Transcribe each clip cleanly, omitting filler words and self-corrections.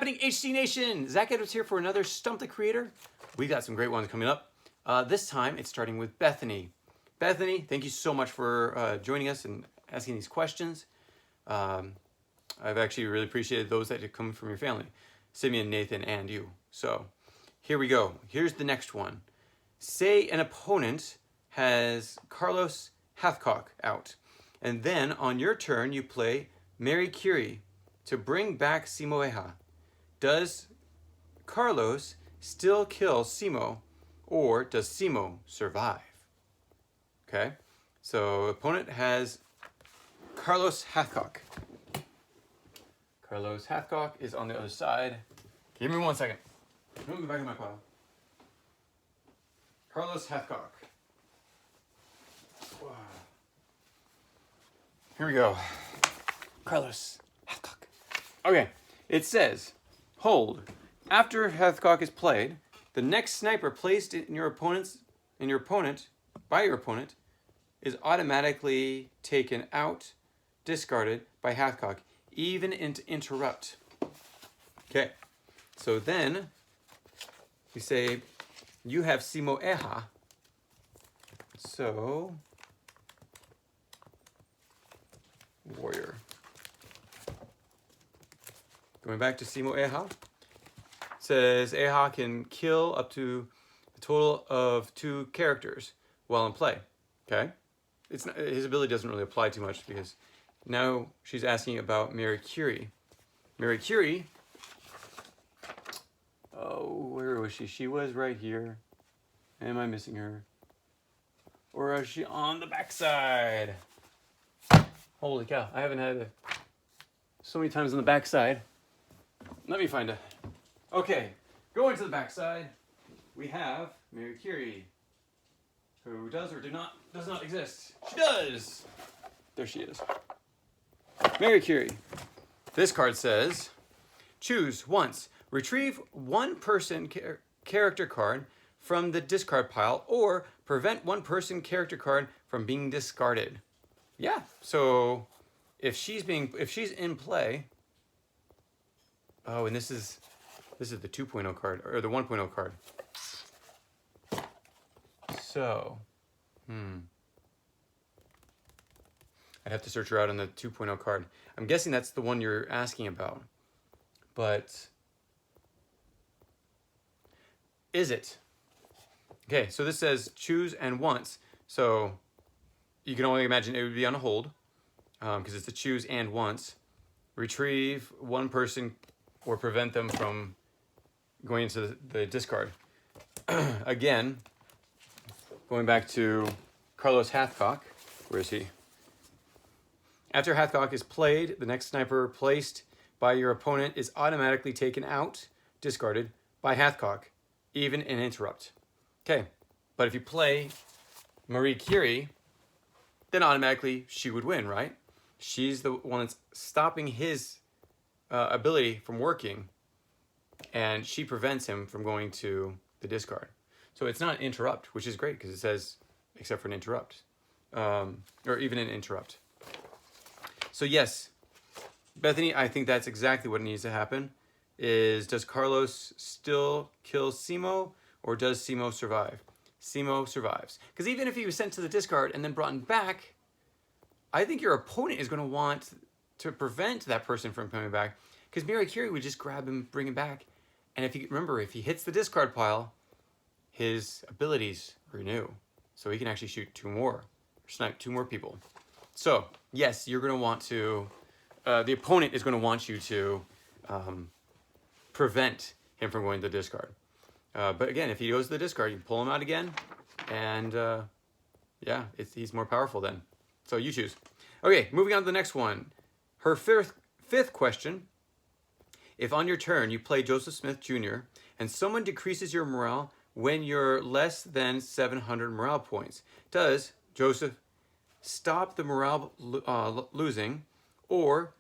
happening, HC Nation? Zach Edwards here for another Stump the Creator. We got some great ones coming up. This time it's starting with Bethany. Bethany, thank you so much for joining us and asking these questions. I've actually really appreciated those that have come from your family, Simeon, Nathan, and you. So here we go. Here's the next one. Say an opponent has Carlos Hathcock out, and then on your turn you play Mary Curie to bring back Simo Häyhä. Does Carlos still kill Simo, or does Simo survive? Okay, so opponent has Carlos Hathcock. Carlos Hathcock is on the other side. Give me 1 second. Move me back in my pile. Carlos Hathcock. Wow. Here we go. Carlos Hathcock. Okay, it says, hold. After Hathcock is played, the next sniper placed in your opponent by your opponent is automatically taken out, discarded by Hathcock, even into interrupt. Okay, so then we say you have Simo Häyhä. So warrior. Going back to Simo Häyhä. Says Häyhä can kill up to a total of 2 characters while in play. Okay, it's not, his ability doesn't really apply too much because now she's asking about Mary Curie. Mary Curie. Oh, where was she? She was right here. Am I missing her? Or is she on the backside? Holy cow! I haven't had so many times on the backside. Let me find her. Okay, going to the backside, we have Mary Curie, who does or does not exist. She does! There she is. Mary Curie. This card says, choose once. Retrieve one person character card from the discard pile, or prevent one person character card from being discarded. Yeah, so if she's in play, oh, and this is the 2.0 card, or the 1.0 card. So, I'd have to search her out on the 2.0 card. I'm guessing that's the one you're asking about. But, is it? Okay, so this says choose and once. So, you can only imagine it would be on a hold, because it's a choose and once. Retrieve one person or prevent them from going into the discard. Again, going back to Carlos Hathcock. Where is he? After Hathcock is played, the next sniper placed by your opponent is automatically taken out, discarded, by Hathcock, even in interrupt. Okay, but if you play Marie Curie, then automatically she would win, right? She's the one that's stopping his ability from working, and she prevents him from going to the discard. So it's not an interrupt, which is great because it says except for an interrupt, or even an interrupt. So yes, Bethany, I think that's exactly what needs to happen. Does Carlos still kill Simo, or does Simo survive? Simo survives, because even if he was sent to the discard and then brought back, I think your opponent is going to want to prevent that person from coming back, because Mary Curie would just grab him, bring him back, and if he hits the discard pile, his abilities renew, so he can actually shoot 2 more, or snipe 2 more people. So yes, you're going to want to. The opponent is going to want you to prevent him from going to the discard. But again, if he goes to the discard, you can pull him out again, and yeah, he's more powerful then. So you choose. Okay, moving on to the next one. Her fifth question. If on your turn you play Joseph Smith Jr. and someone decreases your morale when you're less than 700 morale points, does Joseph stop the morale losing, or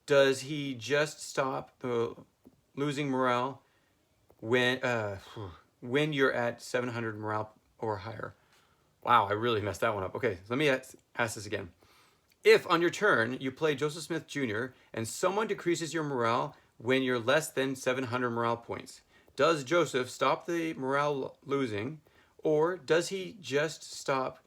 does he just stop the losing morale when you're at 700 morale or higher? Wow, I really messed that one up. Okay, let me ask this again. If on your turn you play Joseph Smith Jr. and someone decreases your morale when you're less than 700 morale points. Does Joseph stop the morale losing, or does he just stop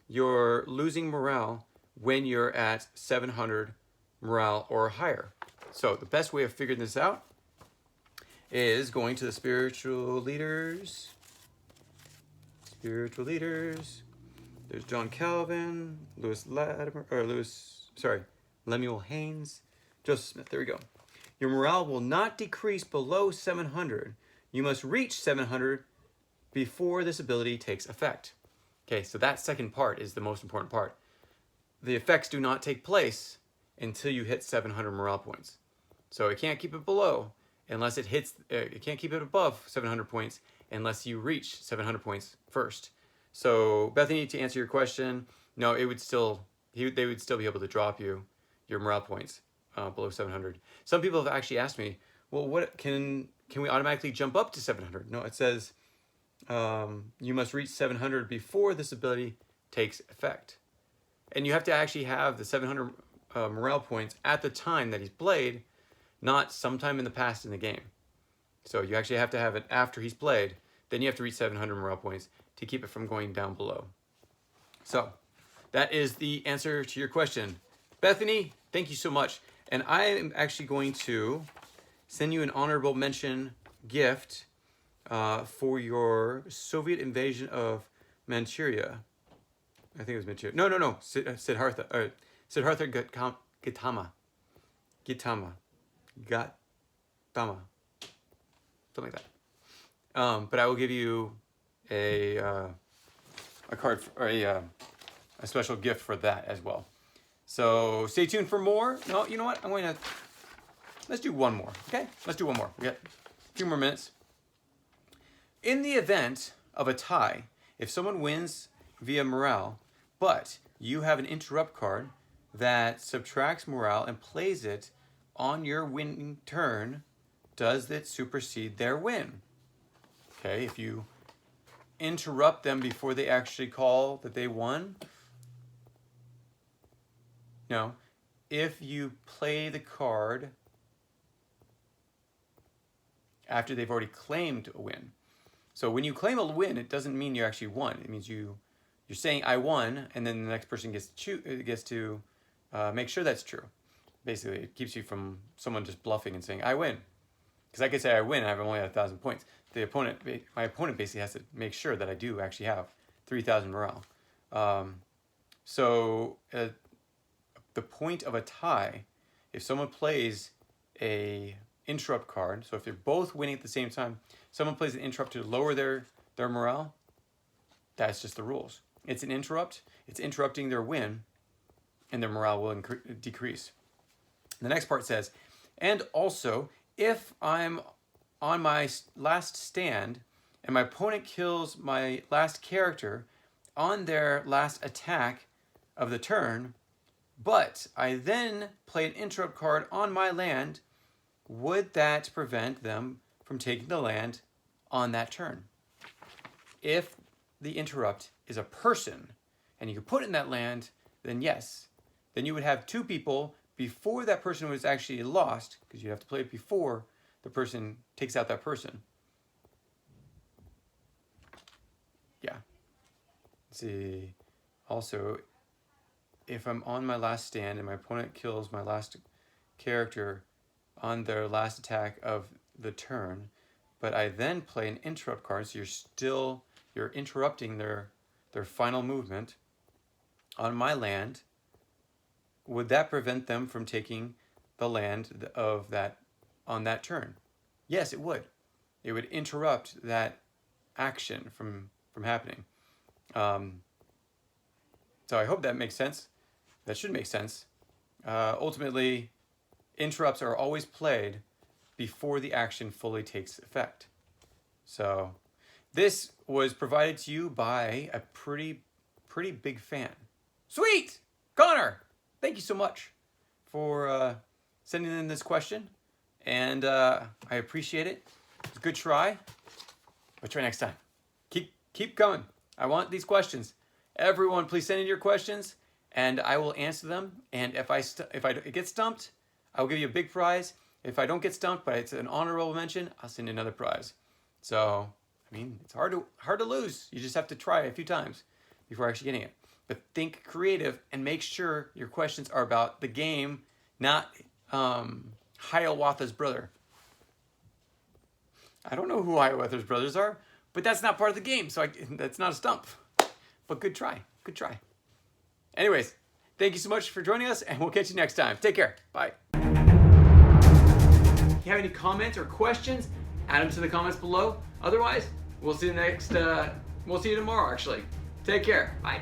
your losing morale when you're at 700 morale or higher? So the best way of figuring this out is going to the spiritual leaders. Spiritual leaders. There's John Calvin, Lemuel Haynes, Joseph Smith. There we go. Your morale will not decrease below 700. You must reach 700 before this ability takes effect. Okay, so that second part is the most important part. The effects do not take place until you hit 700 morale points. So it can't keep it below unless it hits, it can't keep it above 700 points unless you reach 700 points first. So Bethany, to answer your question, no, it would still, they would still be able to drop you your morale points below 700. Some people have actually asked me, well, what can we automatically jump up to 700? No, it says you must reach 700 before this ability takes effect. And you have to actually have the 700 morale points at the time that he's played, not sometime in the past in the game. So you actually have to have it after he's played. Then you have to reach 700 morale points to keep it from going down below. So that is the answer to your question. Bethany, thank you so much. And I am actually going to send you an honorable mention gift for your Soviet invasion of Manchuria. I think it was Manchuria. No. Siddhartha. Siddhartha Gautama. Something like that. But I will give you a card or a special gift for that as well. So stay tuned for more. No, you know what? Let's do one more. Okay, let's do one more. We got a few more minutes. In the event of a tie, if someone wins via morale, but you have an interrupt card that subtracts morale and plays it on your winning turn, does it supersede their win? Okay, if you interrupt them before they actually call that they won. No, if you play the card after they've already claimed a win. So when you claim a win, it doesn't mean you actually won. It means you're saying I won, and then the next person gets to make sure that's true. Basically, it keeps you from someone just bluffing and saying I win. Because I could say I win, and I've only had 1,000 points. My opponent basically has to make sure that I do actually have 3,000 morale. The point of a tie, if someone plays a interrupt card, so if they're both winning at the same time, someone plays an interrupt to lower their morale, that's just the rules. It's an interrupt, it's interrupting their win, and their morale will decrease. The next part says, and also, if I'm on my last stand and my opponent kills my last character on their last attack of the turn, but I then play an interrupt card on my land, would that prevent them from taking the land on that turn? If the interrupt is a person and you can put it in that land, then yes. Then you would have two people before that person was actually lost, because you have to play it before the person takes out that person. Yeah. Let's see. Also, if I'm on my last stand and my opponent kills my last character on their last attack of the turn, but I then play an interrupt card, so you're interrupting their final movement on my land, would that prevent them from taking the land of that on that turn? Yes, it would. It would interrupt that action from happening. So I hope that makes sense. That should make sense. Ultimately, interrupts are always played before the action fully takes effect. So this was provided to you by a pretty big fan. Sweet! Connor! Thank you so much for sending in this question. And I appreciate it. It's a good try. But try next time. Keep coming. I want these questions. Everyone, please send in your questions, and I will answer them. And if I get stumped, I will give you a big prize. If I don't get stumped, but it's an honorable mention, I'll send you another prize. So, I mean, it's hard to lose. You just have to try a few times before actually getting it. But think creative and make sure your questions are about the game, not Hiawatha's brother. I don't know who Hiawatha's brothers are, but that's not part of the game, so that's not a stump. But good try. Good try. Anyways, thank you so much for joining us, and we'll catch you next time. Take care. Bye. If you have any comments or questions, add them to the comments below. Otherwise, we'll see you tomorrow, actually. Take care. Bye.